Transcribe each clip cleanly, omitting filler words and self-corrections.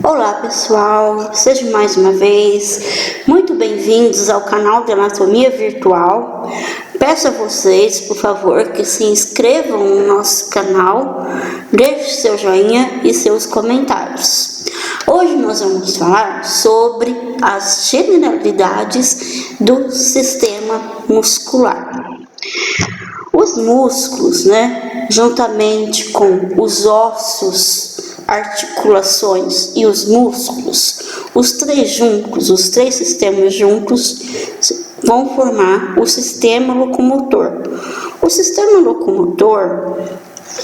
Olá pessoal, sejam mais uma vez muito bem-vindos ao canal de Anatomia Virtual. Peço a vocês, por favor, que se inscrevam no nosso canal, deixe seu joinha e seus comentários. Hoje nós vamos falar sobre as generalidades do sistema muscular. Os músculos, juntamente com os ossos, articulações e os músculos, os três sistemas juntos vão formar o sistema locomotor. O sistema locomotor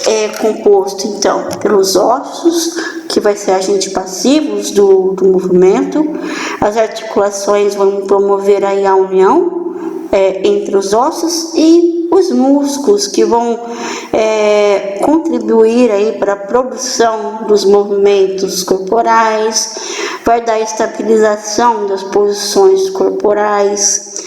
é composto então pelos ossos, que vai ser agentes passivos do movimento. As articulações vão promover aí a união entre os ossos, e os músculos, que vão contribuir aí para a produção dos movimentos corporais, vai dar estabilização das posições corporais,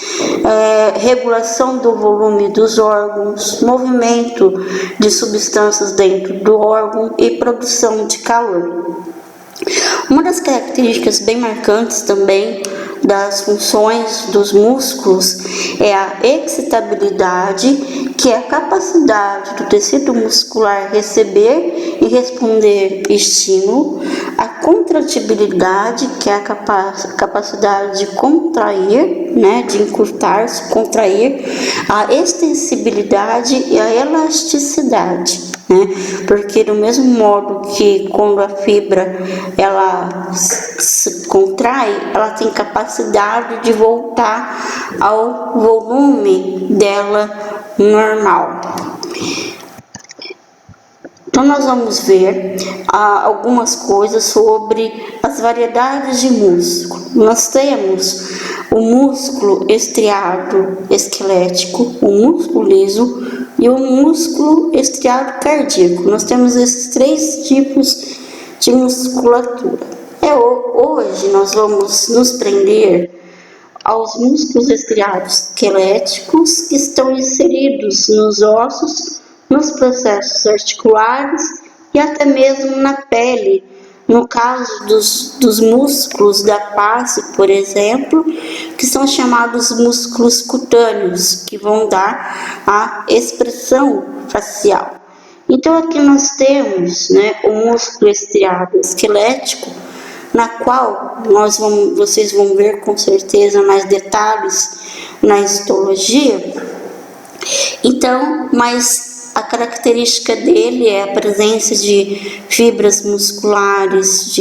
regulação do volume dos órgãos, movimento de substâncias dentro do órgão e produção de calor. Uma das características bem marcantes também das funções dos músculos é a excitabilidade, que é a capacidade do tecido muscular receber e responder estímulo, a contratibilidade, que é a capacidade de contrair, de encurtar-se, contrair, a extensibilidade e a elasticidade. Porque do mesmo modo que quando a fibra ela se contrai, ela tem capacidade de voltar ao volume dela normal. Então nós vamos ver algumas coisas sobre as variedades de músculo. Nós temos o músculo estriado esquelético, o músculo liso e o músculo estriado cardíaco. Nós temos esses três tipos de musculatura. Hoje nós vamos nos prender aos músculos estriados esqueléticos, que estão inseridos nos ossos, nos processos articulares e até mesmo na pele. No caso dos músculos da face, por exemplo, que são chamados músculos cutâneos, que vão dar a expressão facial. Então aqui nós temos o músculo estriado esquelético, na qual vocês vão ver com certeza mais detalhes na histologia. Então, mas a característica dele é a presença de fibras musculares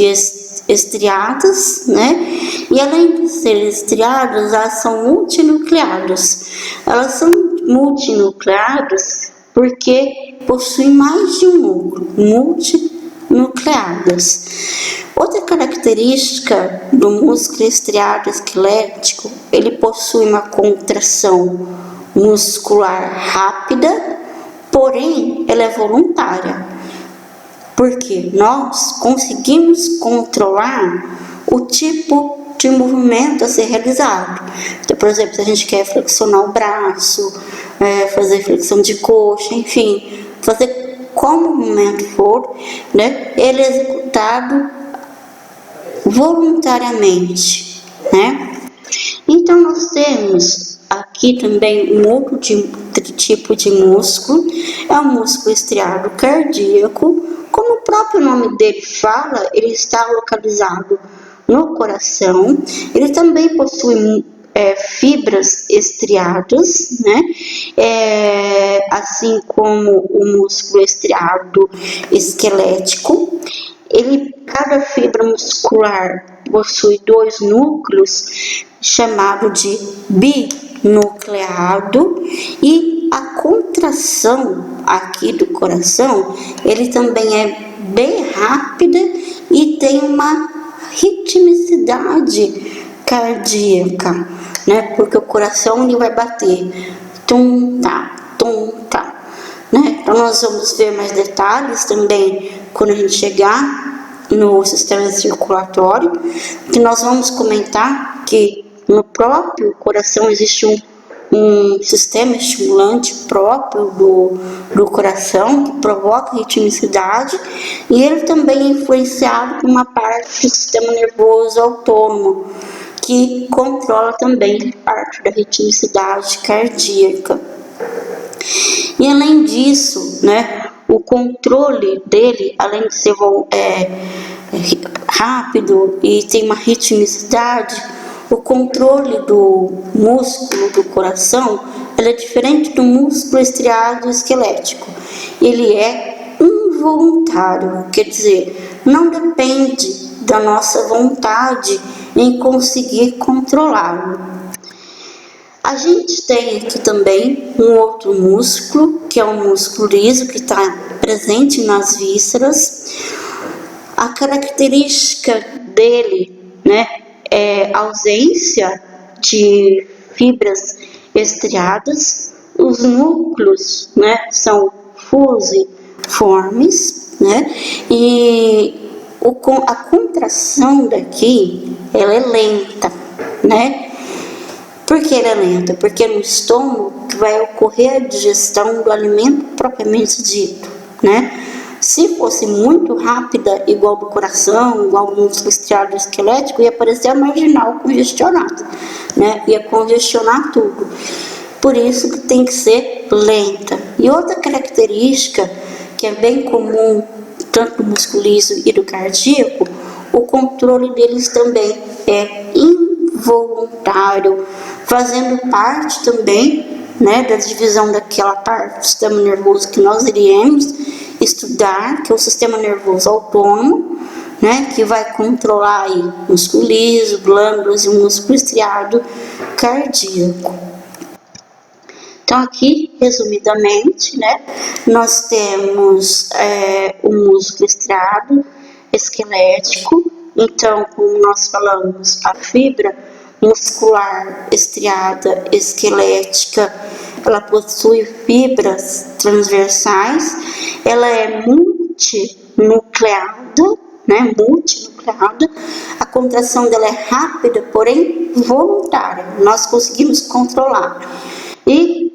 estriadas, E além de serem estriadas, elas são multinucleadas. Elas são multinucleadas porque possuem mais de um núcleo, multinucleadas. Outra característica do músculo estriado esquelético, ele possui uma contração muscular rápida, porém ela é voluntária, porque nós conseguimos controlar o tipo de movimento a ser realizado. Então, por exemplo, se a gente quer flexionar o braço, fazer flexão de coxa, enfim, fazer qual movimento for, ele é executado voluntariamente, Então nós temos aqui também um outro tipo de músculo, é o músculo estriado cardíaco. Como o próprio nome dele fala, ele está localizado no coração. Ele também possui fibras estriadas, assim como o músculo estriado esquelético. Cada fibra muscular possui dois núcleos, chamado de binucleado, e a contração aqui do coração, ele também é bem rápida e tem uma ritmicidade cardíaca, porque o coração ele vai bater tum-tá, tum-tá, Então nós vamos ver mais detalhes também quando a gente chegar no sistema circulatório, que nós vamos comentar que no próprio coração existe um sistema estimulante próprio do coração, que provoca ritmicidade, e ele também é influenciado por uma parte do sistema nervoso autônomo, que controla também parte da ritmicidade cardíaca. E além disso, né, o controle dele, além de ser rápido e tem uma ritmicidade, o controle do músculo do coração, ele é diferente do músculo estriado esquelético. Ele é involuntário, quer dizer, não depende da nossa vontade em conseguir controlá-lo. A gente tem aqui também um outro músculo, que é o músculo liso, que está presente nas vísceras. A característica dele, né, é a ausência de fibras estriadas. Os núcleos, né, são fusiformes, né, e a contração daqui, ela é lenta, né? Por que ela é lenta? Porque no estômago que vai ocorrer a digestão do alimento propriamente dito, né? Se fosse muito rápida, igual do coração, igual do músculo estriado esquelético, ia parecer a marginal congestionada, né? Ia congestionar tudo. Por isso que tem que ser lenta. E outra característica que é bem comum, tanto do músculo liso e do cardíaco, o controle deles também é involuntário, fazendo parte também, né, da divisão daquela parte do sistema nervoso que nós iremos estudar, que é o sistema nervoso autônomo, né, que vai controlar aí músculo liso, glândulas e músculo estriado cardíaco. Então aqui, resumidamente, né, nós temos o músculo estriado esquelético. Então, como nós falamos, a fibra muscular estriada esquelética, ela possui fibras transversais, ela é multinucleada, né? Multinucleada. A contração dela é rápida, porém voluntária. Nós conseguimos controlar. E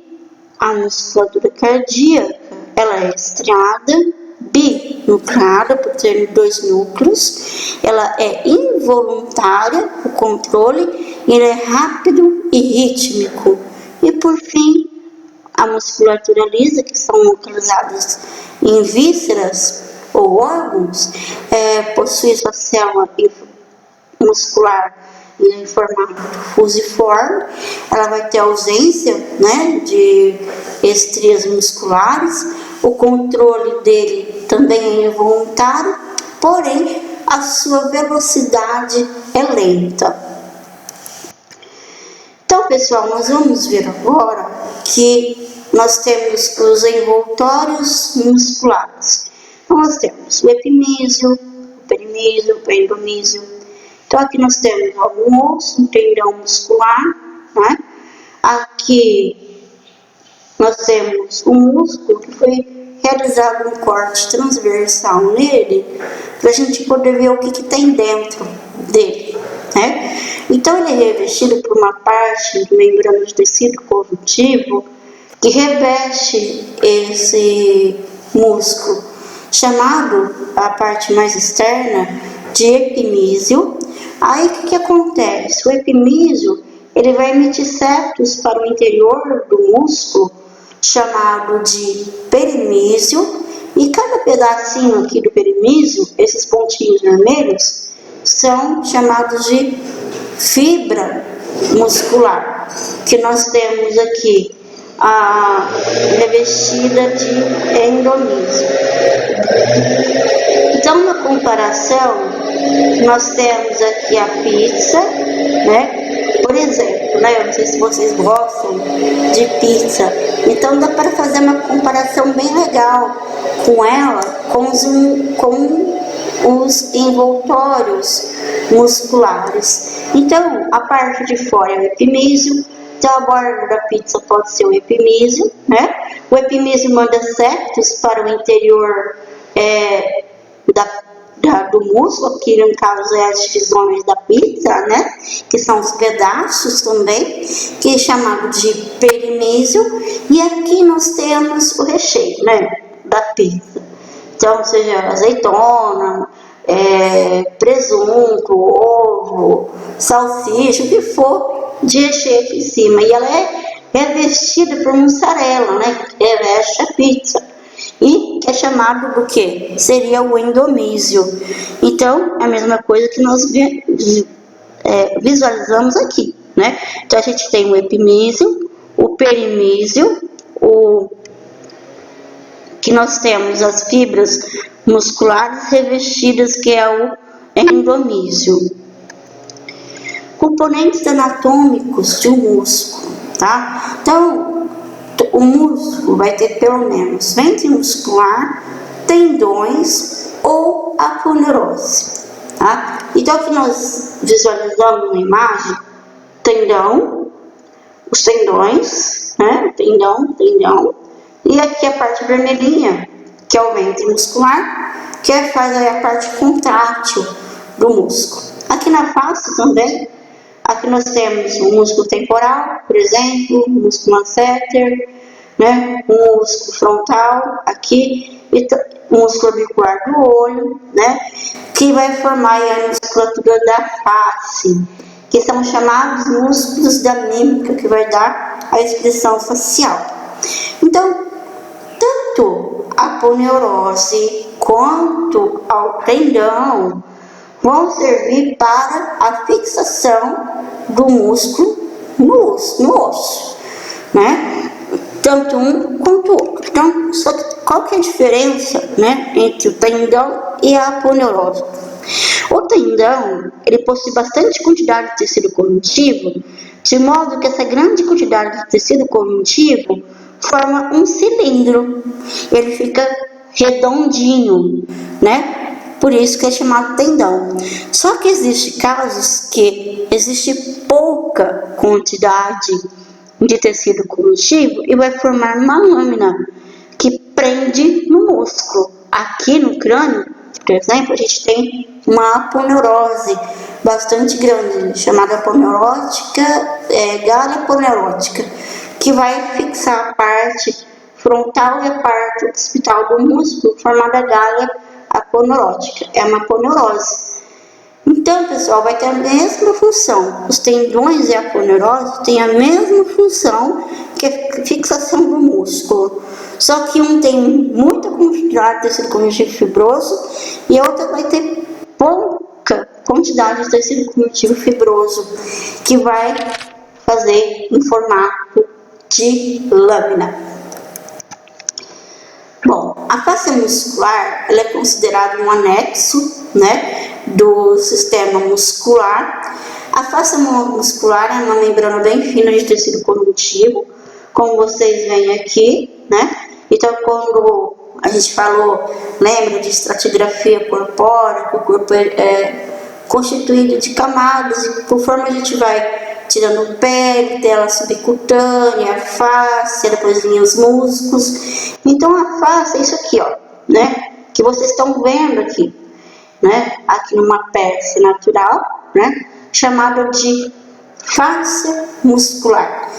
a musculatura cardíaca, ela é estriada, binucleada, por ter 2 núcleos, ela é involuntária, o controle, ele é rápido e rítmico. E por fim, a musculatura lisa, que são localizadas em vísceras ou órgãos, possui sua célula muscular em formato fusiforme. Ela vai ter ausência, né, de estrias musculares. O controle dele também é involuntário, porém a sua velocidade é lenta. Então, pessoal, nós vamos ver agora que nós temos os envoltórios musculares. Então, nós temos o epimísio, o perimísio, o endomísio. Então, aqui nós temos algum osso, um tendão muscular, né? Aqui nós temos o músculo que foi realizado um corte transversal nele, para a gente poder ver o que tem dentro dele, né? Então, ele é revestido por uma parte de membrana de tecido conjuntivo que reveste esse músculo, chamado, a parte mais externa, de epimísio. Aí, o que acontece? O epimísio, ele vai emitir septos para o interior do músculo, chamado de perimísio, e cada pedacinho aqui do perimísio, esses pontinhos vermelhos, são chamados de fibra muscular, que nós temos aqui a revestida de endomísio. Então, na comparação, nós temos aqui a pizza, né? Por exemplo, né? Eu não sei se vocês gostam de pizza, então dá para fazer uma comparação bem legal com ela, com os envoltórios musculares. Então, a parte de fora é o epimísio. Então, a borda da pizza pode ser o epimísio, né? O epimísio manda septos para o interior da do músculo, que no caso é as divisões da pizza, né? Que são os pedaços também, que é chamado de perimésio. E aqui nós temos o recheio, né? Da pizza. Então, seja azeitona, presunto, ovo, salsicha, o que for de recheio aqui em cima. E ela é revestida por mussarela, né? Que reveste a pizza. E que é chamado do que? Seria o endomísio. Então, é a mesma coisa que nós visualizamos aqui, né? Então, a gente tem o epimísio, o perimísio, que nós temos as fibras musculares revestidas, que é o endomísio. Componentes anatômicos de um músculo, tá? Então, o músculo vai ter pelo menos ventre muscular, tendões ou aponeurose, tá? Então, aqui nós visualizamos na imagem tendão, os tendões, né? Tendão. E aqui a parte vermelhinha, que é o ventre muscular, que faz aí a parte contrátil do músculo. Aqui na face também, aqui nós temos o músculo temporal, por exemplo, o músculo masseter, né? O músculo frontal, aqui, e o músculo orbicular do olho, né? Que vai formar a musculatura da face, que são chamados músculos da mímica, que vai dar a expressão facial. Então, tanto a aponeurose quanto ao tendão vão servir para a fixação do músculo no osso, né? Tanto um quanto o outro. Então, qual que é a diferença, né, entre o tendão e a aponeurose? O tendão, ele possui bastante quantidade de tecido conjuntivo, de modo que essa grande quantidade de tecido conjuntivo forma um cilindro. Ele fica redondinho, né? Por isso que é chamado tendão. Só que existem casos que existe pouca quantidade de tecido conjuntivo e vai formar uma lâmina que prende no músculo. Aqui no crânio, por exemplo, a gente tem uma aponeurose bastante grande, chamada aponeurótica, galha aponeurótica, que vai fixar a parte frontal e a parte occipital do músculo, formada galha aponeurótica. É uma aponeurose. Então, pessoal, vai ter a mesma função. Os tendões e a aponeurose têm a mesma função que a fixação do músculo. Só que um tem muita quantidade de tecido conjuntivo fibroso e a outra vai ter pouca quantidade de tecido conjuntivo fibroso, que vai fazer em formato de lâmina. Bom, a face muscular, ela é considerada um anexo, né, do sistema muscular. A face muscular é uma membrana bem fina de tecido conjuntivo, como vocês veem aqui, né? Então, quando a gente falou, lembra de estratigrafia corpórea, que o corpo é constituído de camadas, e conforme a gente vai tirando pele, tela subcutânea, a face, depois vinha os músculos. Então a face é isso aqui, ó, né? Que vocês estão vendo aqui, né? Aqui numa peça natural, né? Chamada de face muscular.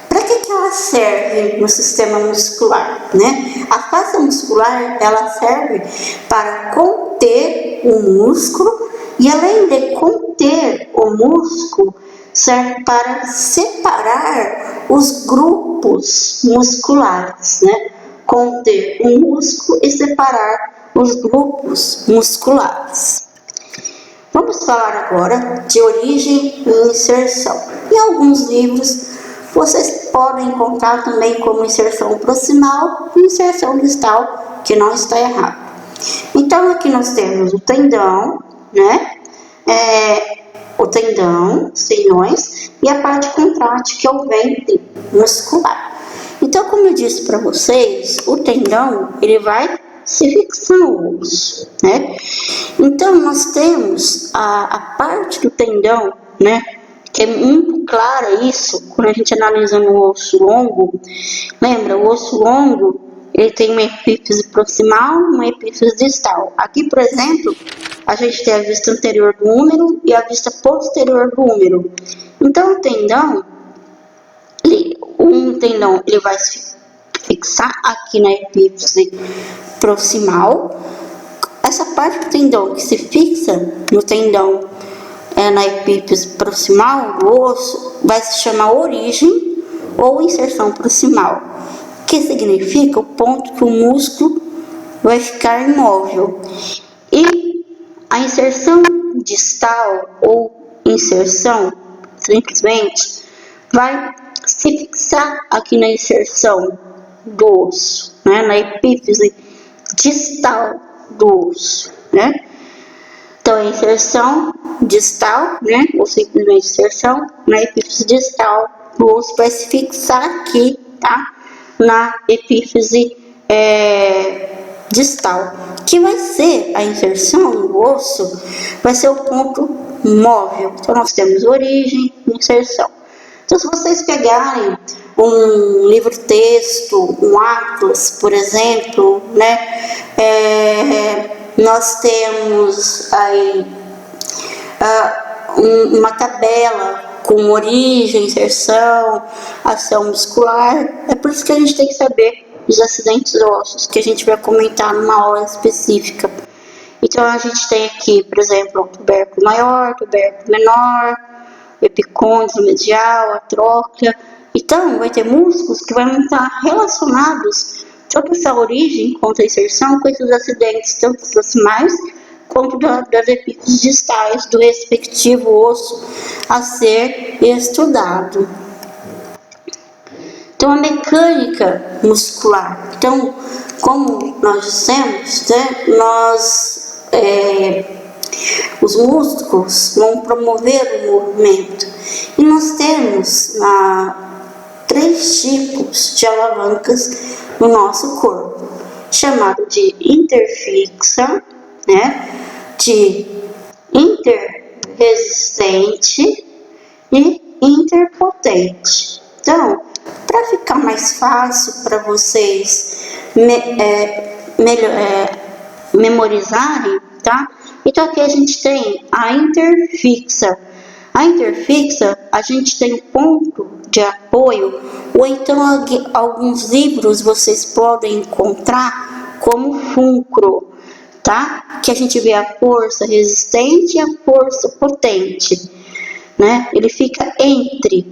Para que ela serve no sistema muscular, né? A face muscular, ela serve para conter o músculo e, além de conter o músculo, serve para separar os grupos musculares, né? Conter o músculo e separar os grupos musculares. Vamos falar agora de origem e inserção. Em alguns livros vocês podem encontrar também como inserção proximal e inserção distal, que não está errado. Então aqui nós temos o tendão, né? O tendão, os tendões, e a parte contrátil, que é o ventre muscular. Então, como eu disse para vocês, o tendão, ele vai se fixar no osso, né? Então, nós temos a parte do tendão, né? Que é muito clara isso, quando a gente analisa no osso longo. Lembra, o osso longo, ele tem uma epífise proximal, uma epífise distal. Aqui, por exemplo, a gente tem a vista anterior do húmero e a vista posterior do húmero. Então, o tendão, um tendão ele vai se fixar aqui na epífise proximal. Essa parte do tendão que se fixa no tendão na epífise proximal do osso vai se chamar origem ou inserção proximal, que significa o ponto que o músculo vai ficar imóvel. E a inserção distal ou inserção simplesmente vai se fixar aqui na inserção do osso, né? Na epífise distal do osso, né? Então, a inserção distal, né? Ou simplesmente inserção na epífise distal do osso vai se fixar aqui, tá? Na epífise distal, que vai ser a inserção no osso, vai ser o ponto móvel. Então, nós temos origem e inserção. Então, se vocês pegarem um livro-texto, um atlas, por exemplo, né, nós temos aí uma tabela com origem, inserção, ação muscular. É por isso que a gente tem que saber os acidentes ósseos, que a gente vai comentar numa aula específica. Então, a gente tem aqui, por exemplo, o tubérculo maior, tubérculo menor, epicôndilo medial, a tróclea. Então, vai ter músculos que vão estar relacionados, tanto essa origem quanto a inserção, com esses acidentes, tanto proximais quanto das epífises distais do respectivo osso a ser estudado. Então, a mecânica muscular. Então, como nós dissemos, né, os músculos vão promover o movimento. E nós temos 3 tipos de alavancas no nosso corpo, chamado de interfixa, né, de interresistente e interpotente. Então, para ficar mais fácil para vocês memorizarem, tá? Então, aqui a gente tem a interfixa. A interfixa, a gente tem um ponto de apoio, ou então alguns livros vocês podem encontrar como fulcro, tá? Que a gente vê a força resistente e a força potente, né? Ele fica entre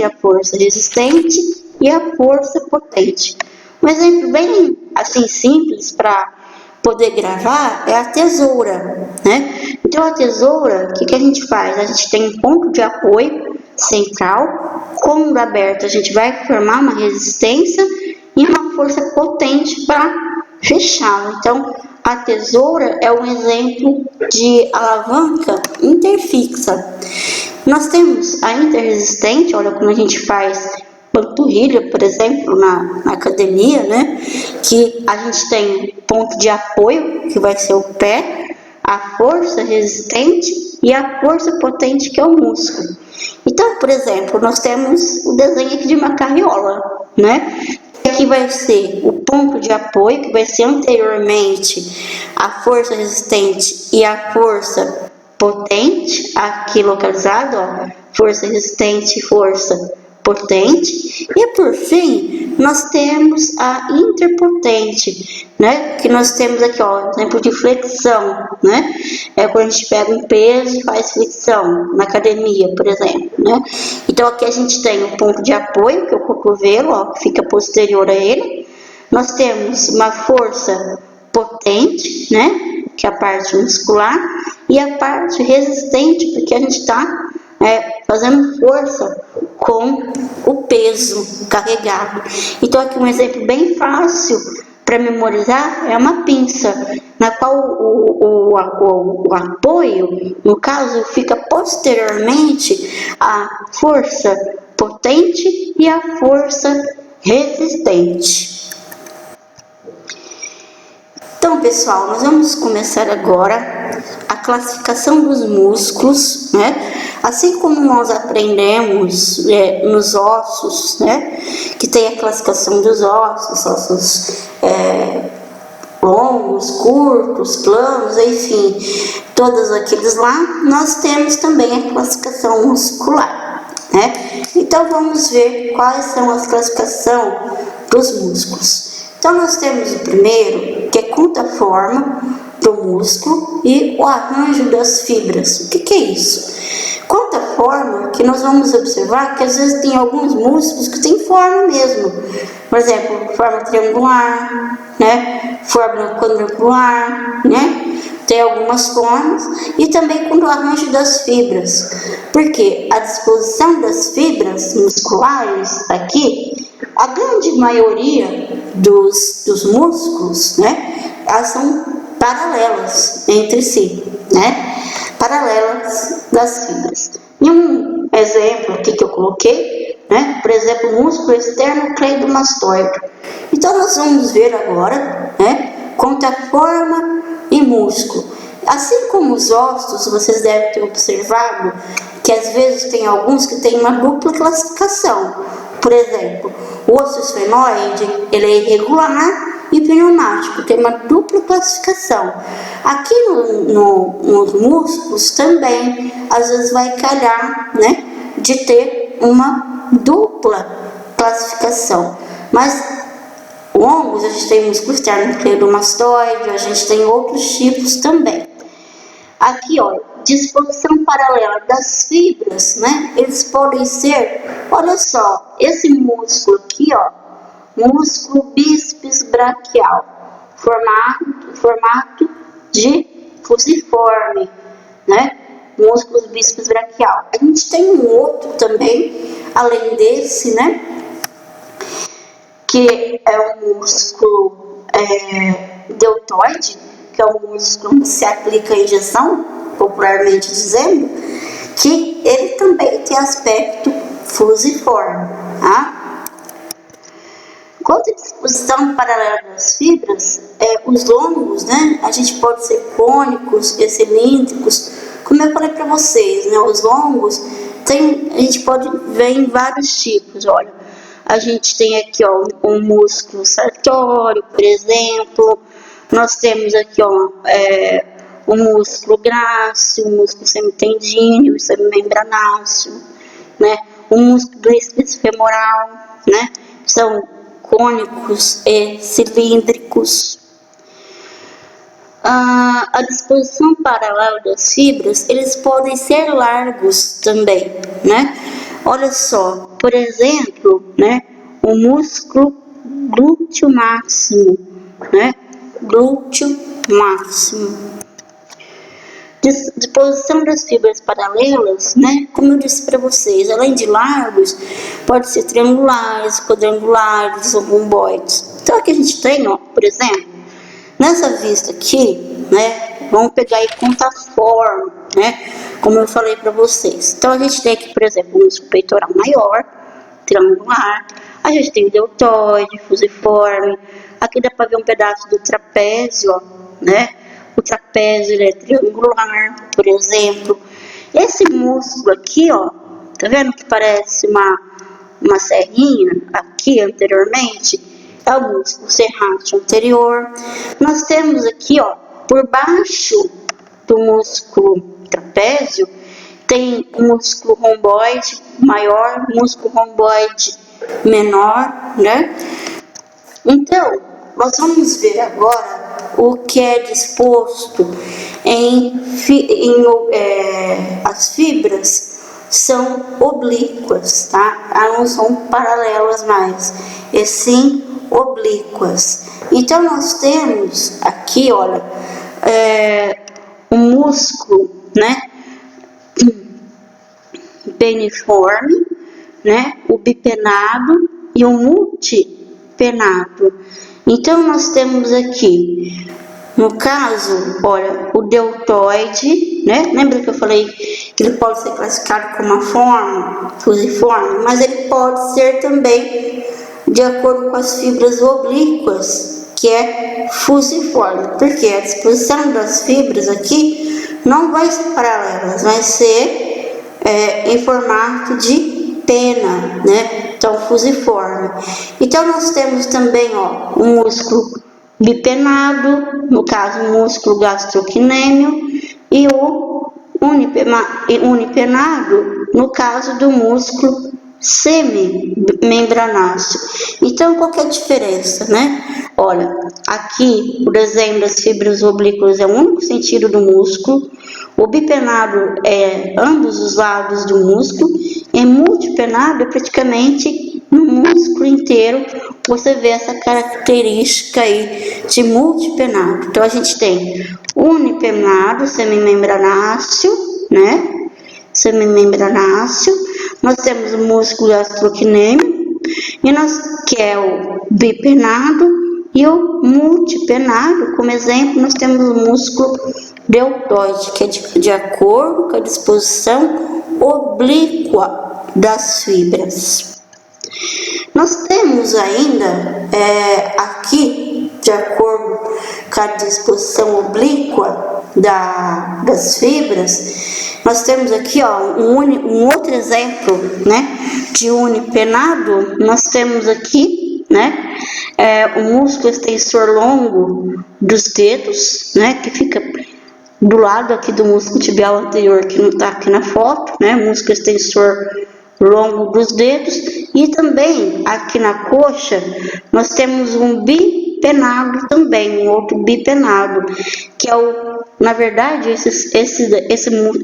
a força resistente e a força potente. Um exemplo bem assim simples para poder gravar é a tesoura, né? Então, a tesoura, o que a gente faz? A gente tem um ponto de apoio central, quando aberto a gente vai formar uma resistência e uma força potente para fechá-lo. Então, a tesoura é um exemplo de alavanca interfixa. Nós temos a interresistente, olha como a gente faz panturrilha, por exemplo, na academia, né? Que a gente tem ponto de apoio, que vai ser o pé, a força resistente e a força potente, que é o músculo. Então, por exemplo, nós temos o desenho aqui de uma carriola, né? Aqui vai ser o ponto de apoio, que vai ser anteriormente a força resistente e a força potente, aqui localizado, ó, força resistente e força potente. E por fim, nós temos a interpotente, né? Que nós temos aqui, ó, exemplo de flexão, né? É quando a gente pega um peso e faz flexão na academia, por exemplo, né? Então, aqui a gente tem o ponto de apoio, que é o cotovelo, ó, que fica posterior a ele. Nós temos uma força potente, né? Que é a parte muscular, e a parte resistente, porque a gente está fazendo força com o peso carregado. Então, aqui um exemplo bem fácil para memorizar é uma pinça, na qual o apoio, no caso, fica posteriormente à força potente e à força resistente. Então, pessoal, nós vamos começar agora a classificação dos músculos, né? Assim como nós aprendemos nos ossos, né? Que tem a classificação dos ossos longos, curtos, planos, enfim, todos aqueles lá, nós temos também a classificação muscular, né? Então vamos ver quais são as classificações dos músculos. Então nós temos o primeiro, que é quanto à forma do músculo e o arranjo das fibras. O que é isso? Quanto à forma, que nós vamos observar que às vezes tem alguns músculos que têm forma mesmo. Por exemplo, forma triangular, né? Forma quadrangular, né? Tem algumas formas. E também quando o arranjo das fibras. Porque a disposição das fibras musculares aqui, a grande maioria dos músculos, né? Elas são paralelas entre si, né? Paralelas das fibras. E um exemplo aqui que eu coloquei, né? Por exemplo, o músculo externo cleidomastoide. Então nós vamos ver agora, né? Quanto à forma e músculo. Assim como os ossos, vocês devem ter observado que às vezes tem alguns que têm uma dupla classificação. Por exemplo, o osso esfenoide, ele é irregular e pneumático, tem uma dupla classificação. Aqui nos músculos também, às vezes vai calhar, né, de ter uma dupla classificação. Mas longos, a gente tem músculo externo cleidomastoide, a gente tem outros tipos também. Aqui, ó, disposição paralela das fibras, né? Eles podem ser, olha só, esse músculo aqui, ó, músculo bíceps braquial, formato de fusiforme, né? Músculo bíceps braquial. A gente tem um outro também, além desse, né? Que é um músculo deltoide, que é um músculo que se aplica a injeção, popularmente dizendo, que ele também tem aspecto fusiforme, tá? Quanto à disposição paralela das fibras, os longos, né, a gente pode ser cônicos e cilíndricos, como eu falei para vocês, né, os longos, a gente pode ver em vários tipos, olha, a gente tem aqui, ó, um músculo sartório, por exemplo, nós temos aqui, ó, o músculo grácil, o músculo semitendíneo, semimembranáceo, né, o músculo do bíceps femoral, né, são cônicos e cilíndricos. A disposição paralela das fibras, eles podem ser largos também, né? Olha só, por exemplo, né, o músculo glúteo máximo, né? Glúteo máximo. Disposição das fibras paralelas, né? Como eu disse para vocês, além de largos, pode ser triangulares, quadrangulares ou romboides. Então aqui a gente tem, ó, por exemplo, nessa vista aqui, né? Vamos pegar e contar a forma, né? Como eu falei para vocês. Então a gente tem aqui, por exemplo, o músculo peitoral maior, triangular. A gente tem o deltoide, fusiforme. Aqui dá para ver um pedaço do trapézio, ó, né? O trapézio ele é triangular, por exemplo. Esse músculo aqui, ó, tá vendo que parece uma serrinha aqui anteriormente? É o músculo serrátil anterior. Nós temos aqui, ó, por baixo do músculo trapézio, tem o músculo romboide maior, músculo romboide menor, né? Então, nós vamos ver agora o que é disposto as fibras são oblíquas, tá? Elas não são paralelas mais, e sim oblíquas. Então nós temos aqui, olha, o músculo, né, peniforme, né, o bipenado e o multipenado. Então nós temos aqui, no caso, olha, o deltoide, né? Lembra que eu falei que ele pode ser classificado como uma forma fusiforme, mas ele pode ser também de acordo com as fibras oblíquas, que é fusiforme, porque a disposição das fibras aqui não vai ser paralelas, vai ser em formato de pena, né? Então fusiforme. Então nós temos também, ó, o músculo bipenado, no caso o músculo gastrocnêmio, e o unipenado, no caso do músculo semimembranáceo. Então, qual que é a diferença, né? Olha, aqui o desenho das fibras oblíquas é o único sentido do músculo, o bipenado é ambos os lados do músculo, e multipenado é praticamente no músculo inteiro. Você vê essa característica aí de multipenado. Então, a gente tem unipenado, semimembranáceo, né? Semimembranáceo. Nós temos o músculo gastrocnêmio, que é o bipenado, e o multipenado. Como exemplo, nós temos o músculo deltoide, que é de acordo com a disposição oblíqua das fibras. Nós temos ainda aqui, de acordo com a disposição oblíqua das fibras, nós temos aqui um outro exemplo, né, de unipenado. Nós temos aqui, né, o músculo extensor longo dos dedos, né, que fica do lado aqui do músculo tibial anterior, que não está aqui na foto, né, músculo extensor longo dos dedos. E também aqui na coxa nós temos um bipenado também, um outro bipenado, que é na verdade,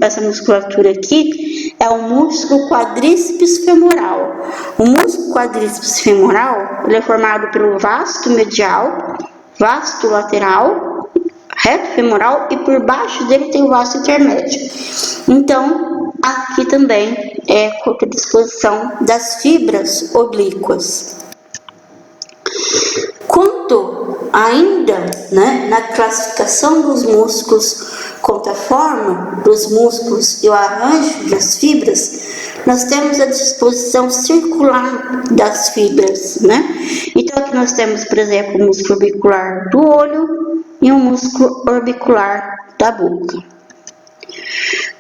essa musculatura aqui é o músculo quadríceps femoral. O músculo quadríceps femoral, ele é formado pelo vasto medial, vasto lateral, reto femoral, e por baixo dele tem o vasto intermédio. Então, aqui também é a disposição das fibras oblíquas. Quanto ainda, né, na classificação dos músculos, quanto à forma dos músculos e o arranjo das fibras, nós temos a disposição circular das fibras, né? Então aqui nós temos, por exemplo, o músculo orbicular do olho e o músculo orbicular da boca.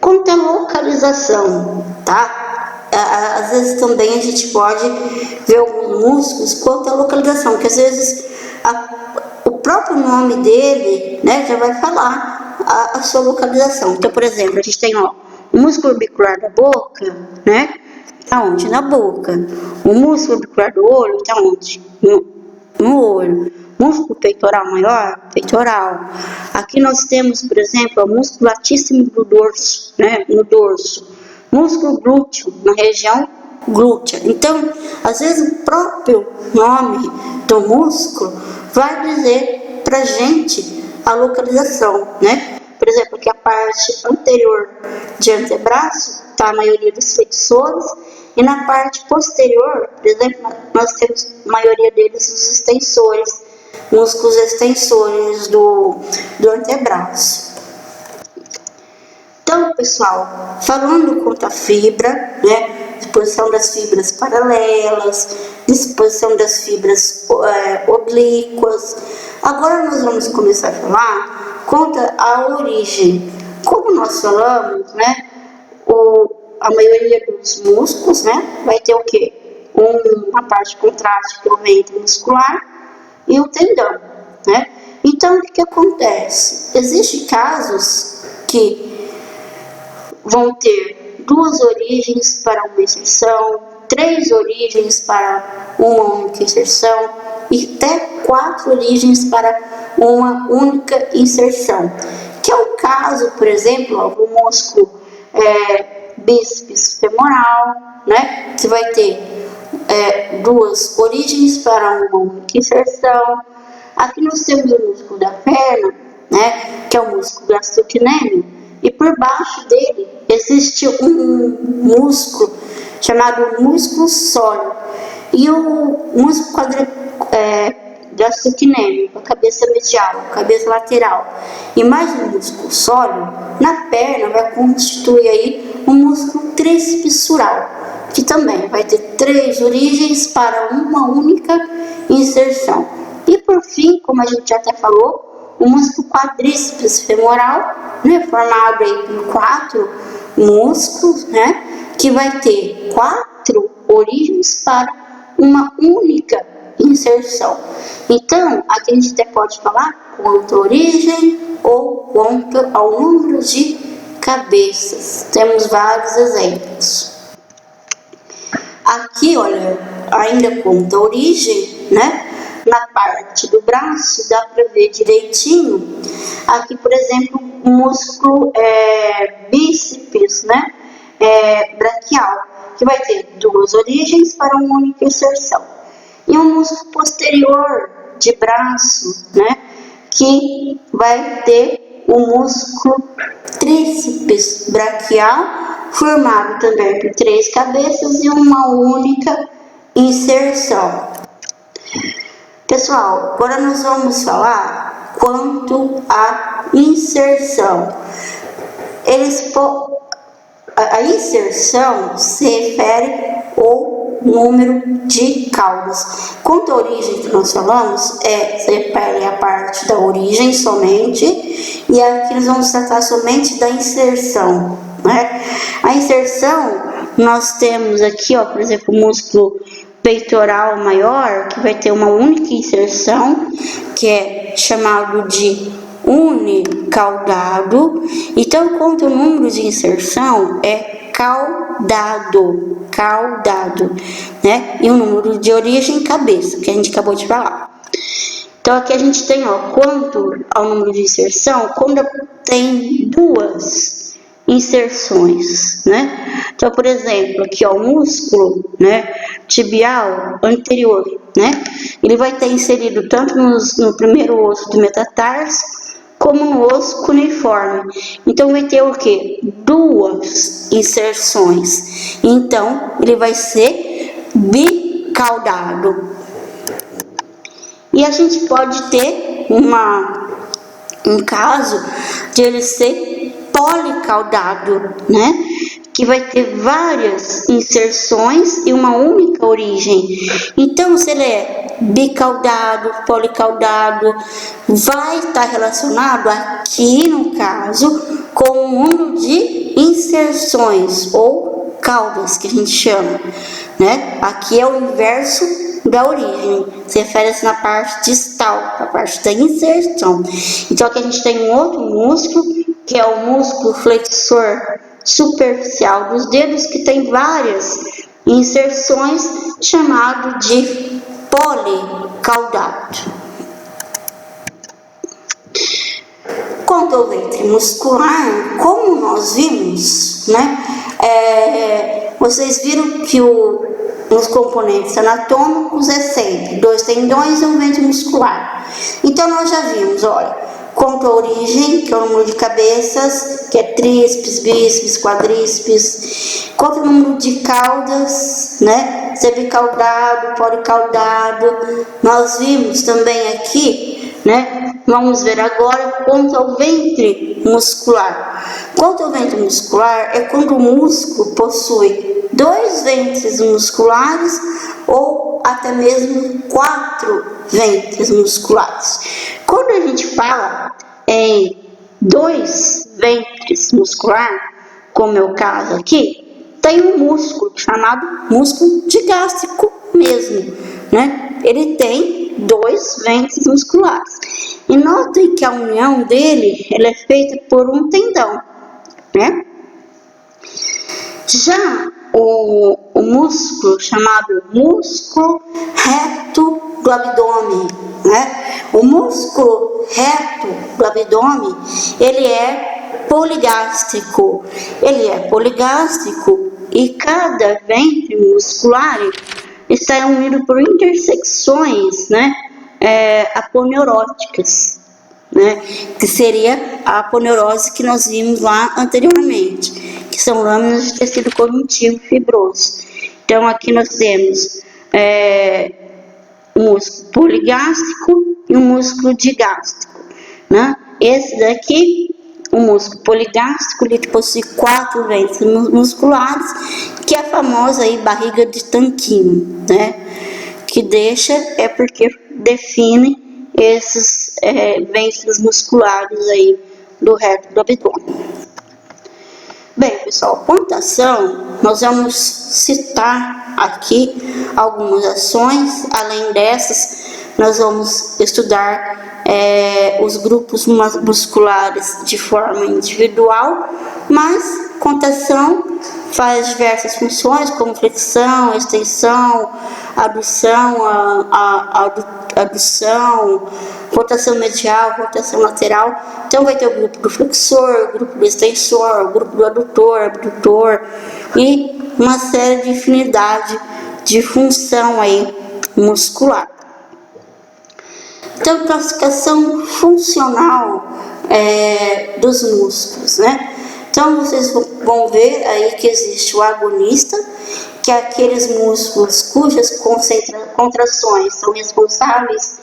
Quanto à localização, tá? Às vezes também a gente pode ver alguns músculos quanto à localização, que às vezes o próprio nome dele, né, já vai falar a sua localização. Então, por exemplo, a gente tem o músculo orbicular da boca, né? Tá onde? Na boca. O músculo orbicular do olho tá onde? No olho. Músculo peitoral maior, peitoral. Aqui nós temos, por exemplo, o músculo latíssimo do dorso, né? No dorso. Músculo glúteo, na região glútea. Então, às vezes o próprio nome do músculo vai dizer pra gente a localização, né? Por exemplo, aqui a parte anterior de antebraço está a maioria dos flexores, e na parte posterior, por exemplo, nós temos a maioria deles os extensores, músculos extensores do antebraço. Então, pessoal, falando quanto à fibra, né, disposição das fibras paralelas, disposição das fibras oblíquas, agora nós vamos começar a falar quanto à origem. Como nós falamos, né, a maioria dos músculos, né, vai ter o quê? Uma parte contrátil pelo ventre muscular e o tendão, né? Então, o que acontece? Existem casos que vão ter 2 origens para uma inserção, 3 origens para uma única inserção e até 4 origens para uma única inserção. Que é o caso, por exemplo, do músculo bíceps femoral, né? Que vai ter 2 origens para uma única inserção. Aqui nós temos o músculo da perna, né? Que é o músculo gastrocnêmio, e por baixo dele existe um músculo chamado músculo sóleo e o músculo gastrocnêmio, a cabeça medial, a cabeça lateral, e mais um músculo sóleo na perna vai constituir aí um músculo tríceps sural, que também vai ter 3 origens para uma única inserção. E por fim, como a gente já até falou, o músculo quadríceps femoral, né, formado aí por 4 músculos, né, que vai ter 4 origens para uma única inserção. Então, aqui a gente até pode falar quanto à origem ou quanto ao número de cabeças. Temos vários exemplos. Aqui, olha, ainda quanto à origem, né? Na parte do braço dá para ver direitinho. Aqui, por exemplo, o músculo bíceps, né? Braquial, que vai ter duas origens para uma única inserção. E o músculo posterior de braço, né? Que vai ter o músculo tríceps braquial, formado também por 3 cabeças e uma única inserção. Pessoal, agora nós vamos falar quanto à inserção. A inserção se refere ao número de caudas. Quanto à origem que nós falamos, se refere à parte da origem somente, e aqui nós vamos tratar somente da inserção, né? A inserção, nós temos aqui, ó, por exemplo, o músculo peitoral maior, que vai ter uma única inserção, que é chamado de unicaudado. Então, quanto ao número de inserção, é caudado, né? E o número de origem, cabeça, que a gente acabou de falar. Então, aqui a gente tem, ó, quanto ao número de inserção, quando tem duas inserções, né? Então, por exemplo, aqui, ó, o músculo, né, tibial anterior, né? Ele vai ter inserido tanto no primeiro osso do metatarso, como no osso cuneiforme. Então, vai ter o quê? Duas inserções. Então, ele vai ser bicaudado. E a gente pode ter um caso de ele ser policaudado, né? Que vai ter várias inserções e uma única origem. Então, se ele é bicaudado, policaudado, vai estar relacionado aqui, no caso, com o número de inserções ou caudas, que a gente chama, né? Aqui é o inverso da origem, se refere-se na parte distal, a parte da inserção. Então, aqui a gente tem um outro músculo, que é o músculo flexor superficial dos dedos, que tem várias inserções, chamado de policaudado. Quanto ao ventre muscular, como nós vimos, né? Vocês viram que os componentes anatômicos é sempre 2 tendões e um ventre muscular. Então, nós já vimos, olha, quanto à origem, que é o número de cabeças, que é tríceps, bíceps, quadríceps. Quanto ao número de caudas, né? Se é bicaudado, policaudado. Nós vimos também aqui, né? Vamos ver agora quanto ao ventre muscular. Quanto ao ventre muscular é quando o músculo possui 2 ventres musculares ou até mesmo 4 ventres musculares. Quando a gente fala em 2 ventres muscular, como é o caso aqui, tem um músculo chamado músculo digástrico mesmo, né? Ele tem 2 ventres musculares. E notem que a união dele, ela é feita por um tendão, né? Já o músculo chamado músculo reto do abdômen, né? O músculo reto do abdômen, ele é poligástrico. Ele é poligástrico e cada ventre muscular está unido por intersecções, né? Aponeuróticas, né? Que seria a aponeurose que nós vimos lá anteriormente, que são lâminas de tecido conjuntivo fibroso. Então, aqui nós temos um músculo poligástrico e um músculo digástrico, né? Esse daqui, o músculo poligástrico, ele possui 4 ventres musculares, que é a famosa aí barriga de tanquinho, né? Que deixa porque define esses ventres musculares aí do reto do abdômen. Bem, pessoal, pontuação, nós vamos citar aqui algumas ações. Além dessas, nós vamos estudar os grupos musculares de forma individual, mas contenção faz diversas funções, como flexão, extensão, adução, adução, rotação medial, rotação lateral. Então vai ter o grupo do flexor, o grupo do extensor, o grupo do adutor, abdutor e uma série de infinidade de função aí muscular. Então, classificação funcional dos músculos, né? Então, vocês vão ver aí que existe o agonista, que é aqueles músculos cujas contrações são responsáveis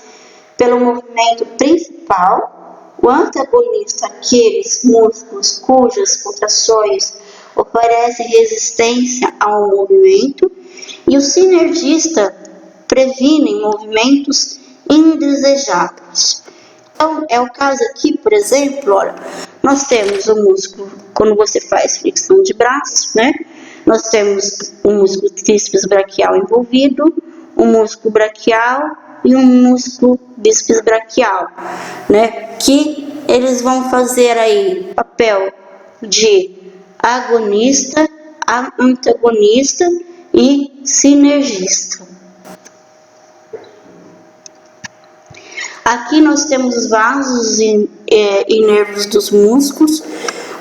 pelo movimento principal. O antagonista, aqueles músculos cujas contrações oferecem resistência ao movimento. E o sinergista previne movimentos indesejáveis. Então, é o caso aqui, por exemplo, olha, nós temos o músculo, quando você faz flexão de braço, né? Nós temos o músculo tríceps braquial envolvido, o músculo braquial e um músculo bíceps braquial, né? Que eles vão fazer aí papel de agonista, antagonista e sinergista. Aqui nós temos os vasos e nervos dos músculos.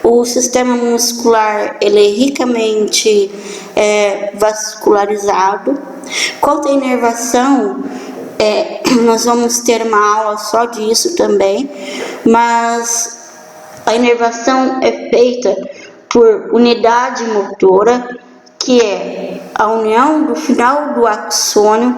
O sistema muscular ele é ricamente vascularizado. Quanto à inervação, nós vamos ter uma aula só disso também, mas a inervação é feita por unidade motora, que é a união do final do axônio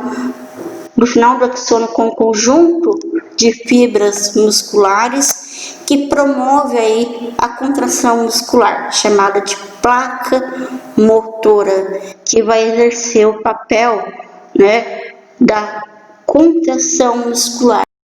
com o conjunto de fibras musculares que promove aí a contração muscular, chamada de placa motora, que vai exercer o papel, né, da contração muscular.